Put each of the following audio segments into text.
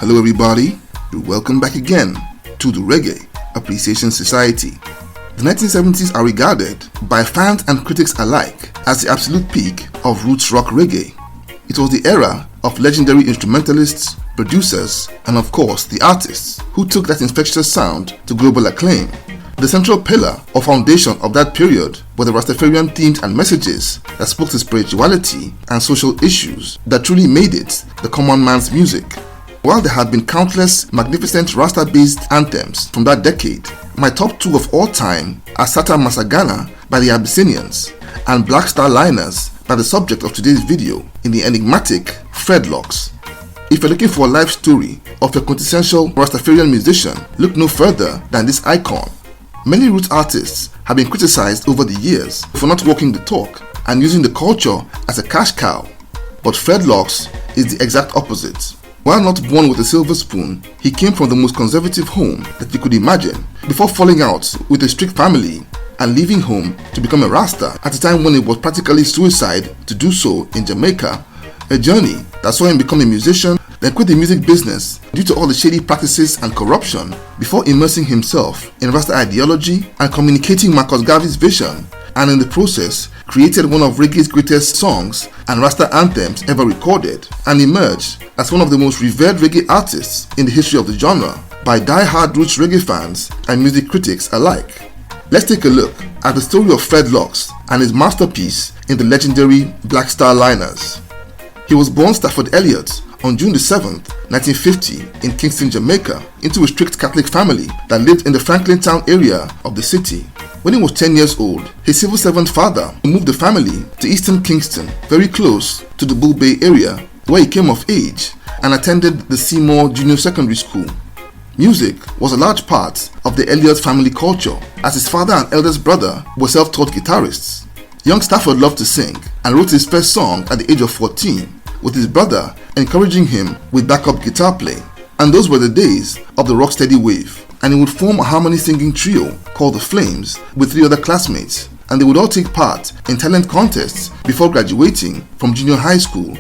Hello everybody, welcome back again to the Reggae Appreciation Society. The 1970s are regarded by fans and critics alike as the absolute peak of roots rock reggae. It was the era of legendary instrumentalists, producers, and of course the artists who took that infectious sound to global acclaim. The central pillar or foundation of that period were the Rastafarian themes and messages that spoke to spirituality and social issues that truly made it the common man's music. While there had been countless magnificent Rasta-based anthems from that decade, my top two of all time are Sata Masagana by the Abyssinians and Black Starliners by the subject of today's video in the enigmatic Fredlocks. If you're looking for a life story of a quintessential Rastafarian musician, look no further than this icon. Many roots artists have been criticized over the years for not walking the talk and using the culture as a cash cow, but Fredlocks is the exact opposite. While not born with a silver spoon, he came from the most conservative home that you could imagine before falling out with a strict family and leaving home to become a Rasta at a time when it was practically suicide to do so in Jamaica, a journey that saw him become a musician, then quit the music business due to all the shady practices and corruption before immersing himself in Rasta ideology and communicating Marcus Garvey's vision, and in the process created one of reggae's greatest songs and Rasta anthems ever recorded, and emerged as one of the most revered reggae artists in the history of the genre by die-hard roots reggae fans and music critics alike. Let's take a look at the story of Fredlocks and his masterpiece in the legendary Black Starliners. He was born Stafford Elliott on June 7, 1950 in Kingston, Jamaica, into a strict Catholic family that lived in the Franklin Town area of the city. When he was 10 years old, his civil servant father moved the family to Eastern Kingston, very close to the Bull Bay area, where he came of age and attended the Seymour Junior Secondary School. Music was a large part of the Elliott family culture, as his father and eldest brother were self-taught guitarists. Young Stafford loved to sing and wrote his first song at the age of 14, with his brother encouraging him with backup guitar playing. And those were the days of the rocksteady wave, and he would form a harmony singing trio called the Flames with 3 other classmates, and they would all take part in talent contests before graduating from junior high school.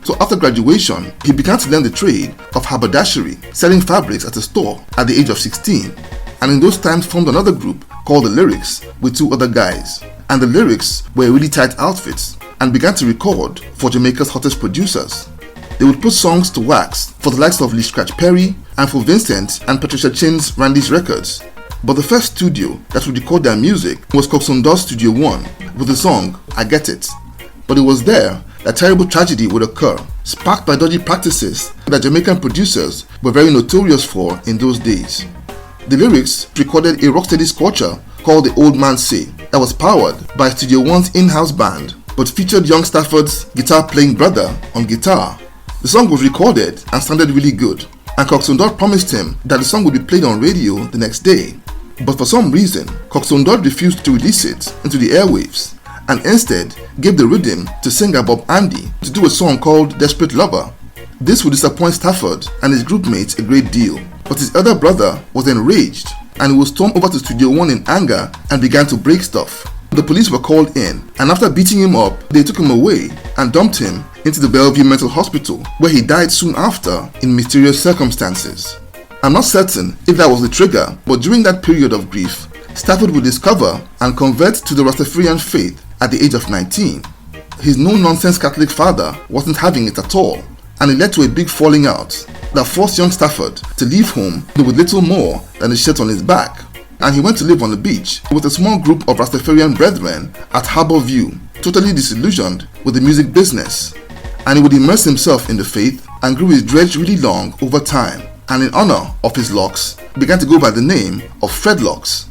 So after graduation, he began to learn the trade of haberdashery, selling fabrics at a store at the age of 16, and in those times formed another group called the Lyrics with 2 other guys. And the Lyrics were really tight outfits and began to record for Jamaica's hottest producers. They would put songs to wax for the likes of Lee Scratch Perry and for Vincent and Patricia Chin's Randy's Records. But the first studio that would record their music was Coxondo's Studio 1 with the song I Get It. But it was there that terrible tragedy would occur, sparked by dodgy practices that Jamaican producers were very notorious for in those days. The Lyrics recorded a rocksteady scorcher called The Old Man Say that was powered by Studio 1's in-house band, but featured young Stafford's guitar-playing brother on guitar. The song was recorded and sounded really good, and Coxsone promised him that the song would be played on radio the next day. But for some reason, Coxsone refused to release it into the airwaves, and instead gave the rhythm to singer Bob Andy to do a song called Desperate Lover. This would disappoint Stafford and his group mates a great deal, but his elder brother was enraged and he would storm over to Studio 1 in anger and began to break stuff. The police were called in, and after beating him up, they took him away and dumped him into the Bellevue Mental Hospital, where he died soon after in mysterious circumstances. I'm not certain if that was the trigger, but during that period of grief, Stafford would discover and convert to the Rastafarian faith at the age of 19. His no-nonsense Catholic father wasn't having it at all, and it led to a big falling out that forced young Stafford to leave home with little more than a shirt on his back. And he went to live on the beach with a small group of Rastafarian brethren at Harbour View, totally disillusioned with the music business. And he would immerse himself in the faith and grew his dreads really long over time, and in honor of his locks, began to go by the name of Fredlocks.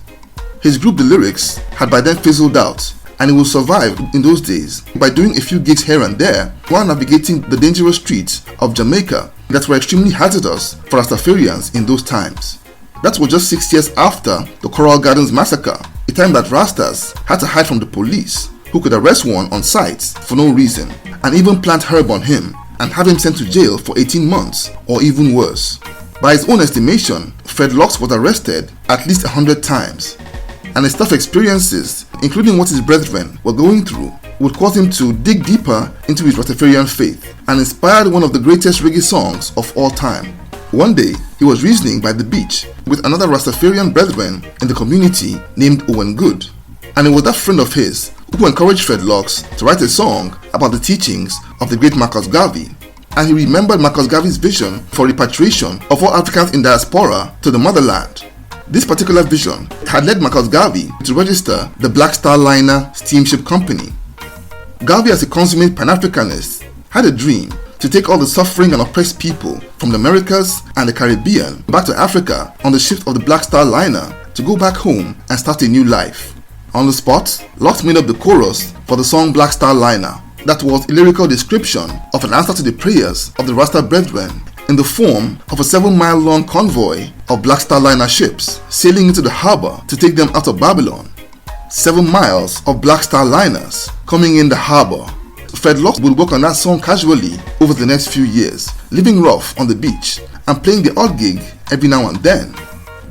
His group The Lyrics had by then fizzled out, and he would survive in those days by doing a few gigs here and there while navigating the dangerous streets of Jamaica that were extremely hazardous for Rastafarians in those times. That was just 6 years after the Coral Gardens massacre, a time that Rastas had to hide from the police, who could arrest one on sight for no reason, and even plant herb on him and have him sent to jail for 18 months or even worse. By his own estimation, Fredlocks was arrested at least 100 times, and his tough experiences, including what his brethren were going through, would cause him to dig deeper into his Rastafarian faith and inspired one of the greatest reggae songs of all time. One day, he was reasoning by the beach with another Rastafarian brethren in the community named Owen Good, and it was that friend of his who encouraged Dreadlocks to write a song about the teachings of the great Marcus Garvey, and he remembered Marcus Garvey's vision for repatriation of all Africans in diaspora to the motherland. This particular vision had led Marcus Garvey to register the Black Starliner steamship company. Garvey, as a consummate Pan-Africanist, had a dream to take all the suffering and oppressed people from the Americas and the Caribbean back to Africa on the ship of the Black Starliner to go back home and start a new life. On the spot, Locks made up the chorus for the song Black Starliner. That was a lyrical description of an answer to the prayers of the Rasta brethren in the form of a 7-mile-long convoy of Black Starliner ships sailing into the harbor to take them out of Babylon. 7 miles of Black Starliners coming in the harbor. Dreadlocks would work on that song casually over the next few years, living rough on the beach and playing the odd gig every now and then.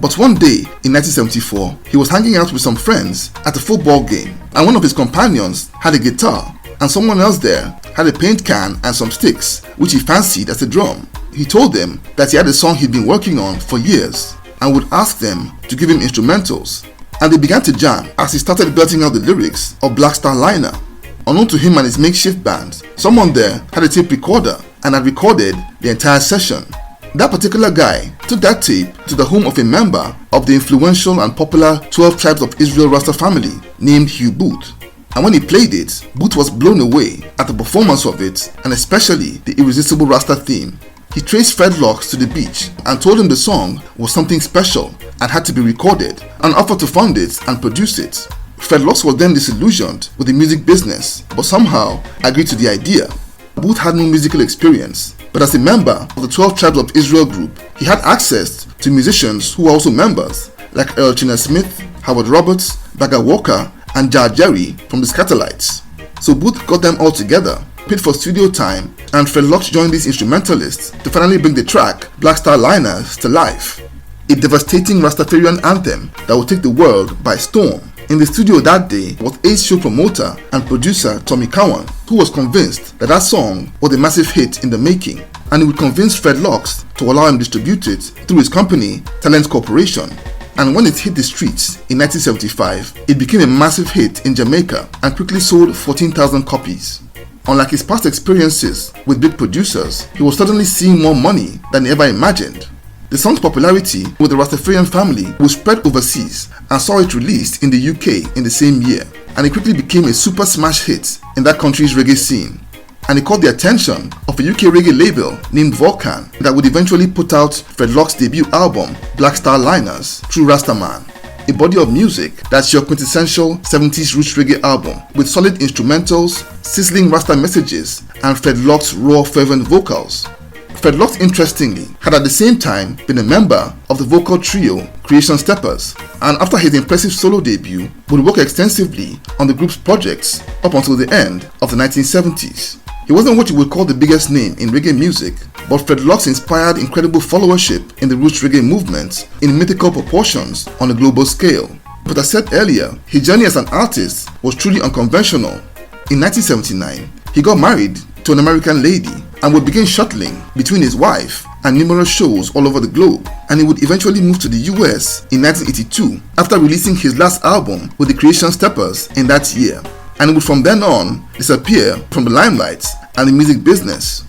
But one day in 1974, he was hanging out with some friends at a football game, and one of his companions had a guitar, and someone else there had a paint can and some sticks, which he fancied as a drum. He told them that he had a song he'd been working on for years and would ask them to give him instrumentals, and they began to jam as he started belting out the lyrics of Black Starliner. Unknown to him and his makeshift band, someone there had a tape recorder and had recorded the entire session. That particular guy took that tape to the home of a member of the influential and popular 12 Tribes of Israel Rasta family named Hugh Booth. And when he played it, Booth was blown away at the performance of it, and especially the irresistible Rasta theme. He traced Dreadlocks to the beach and told him the song was something special and had to be recorded, and offered to fund it and produce it. Dreadlocks was then disillusioned with the music business, but somehow agreed to the idea. Booth had no musical experience, but as a member of the 12 Tribes of Israel group, he had access to musicians who were also members, like Earl China Smith, Howard Roberts, Bagger Walker, and Jar Jerry from the Scatterlights. So Booth got them all together, paid for studio time, and Dreadlocks joined these instrumentalists to finally bring the track Black Starliners to life. A devastating Rastafarian anthem that would take the world by storm. In the studio that day was Ace show promoter and producer Tommy Cowan, who was convinced that that song was a massive hit in the making, and he would convince Dreadlocks to allow him distribute it through his company, Talent Corporation. And when it hit the streets in 1975, it became a massive hit in Jamaica and quickly sold 14,000 copies. Unlike his past experiences with big producers, he was suddenly seeing more money than he ever imagined. The song's popularity with the Rastafarian family was spread overseas and saw it released in the UK in the same year, and it quickly became a super smash hit in that country's reggae scene. And it caught the attention of a UK reggae label named Vulcan that would eventually put out Dreadlocks' debut album Black Starliners through Rastaman, a body of music that's your quintessential 70s roots reggae album with solid instrumentals, sizzling Rasta messages, and Dreadlocks' raw fervent vocals. Dreadlocks, interestingly, had at the same time been a member of the vocal trio Creation Steppers, and after his impressive solo debut, would work extensively on the group's projects up until the end of the 1970s. He wasn't what you would call the biggest name in reggae music, but Dreadlocks inspired incredible followership in the roots reggae movement in mythical proportions on a global scale. But as said earlier, his journey as an artist was truly unconventional. In 1979, he got married to an American lady and would begin shuttling between his wife and numerous shows all over the globe, and he would eventually move to the US in 1982 after releasing his last album with the Creation Steppers in that year, and would from then on disappear from the limelight and the music business.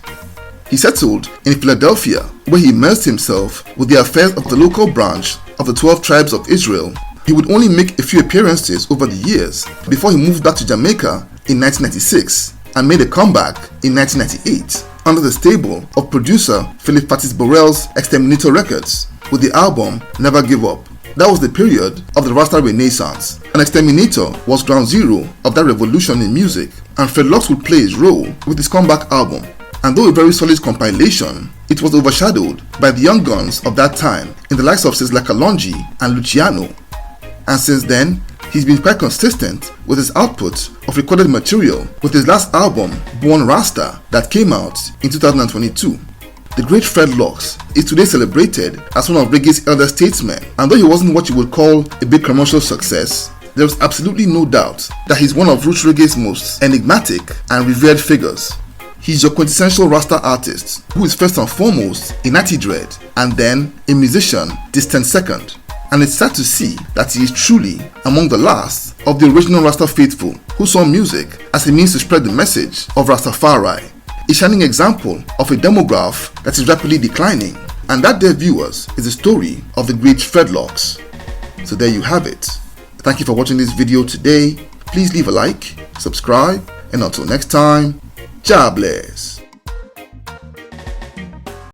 He settled in Philadelphia, where he immersed himself with the affairs of the local branch of the 12 Tribes of Israel. He would only make a few appearances over the years before he moved back to Jamaica in 1996 and made a comeback in 1998 under the stable of producer Philip Fatis Borrell's Exterminator Records with the album Never Give Up. That was the period of the Rasta Renaissance, and Exterminator was ground zero of that revolution in music, and Dreadlocks would play his role with his comeback album. And though a very solid compilation, it was overshadowed by the young guns of that time in the likes of Sizzla Kalonji and Luciano. And since then, he's been quite consistent with his output of recorded material, with his last album, Born Rasta, that came out in 2022. The great Dreadlocks is today celebrated as one of reggae's elder statesmen, and though he wasn't what you would call a big commercial success, there is absolutely no doubt that he's one of roots reggae's most enigmatic and revered figures. He's your quintessential Rasta artist who is first and foremost a natty dread and then a musician distant second. And it's sad to see that he is truly among the last of the original Rasta faithful who saw music as a means to spread the message of Rastafari, a shining example of a demograph that is rapidly declining. And that, dear viewers, is the story of the great Fredlocks. So there you have it. Thank you for watching this video today. Please leave a like, subscribe, and until next time, Jah bless.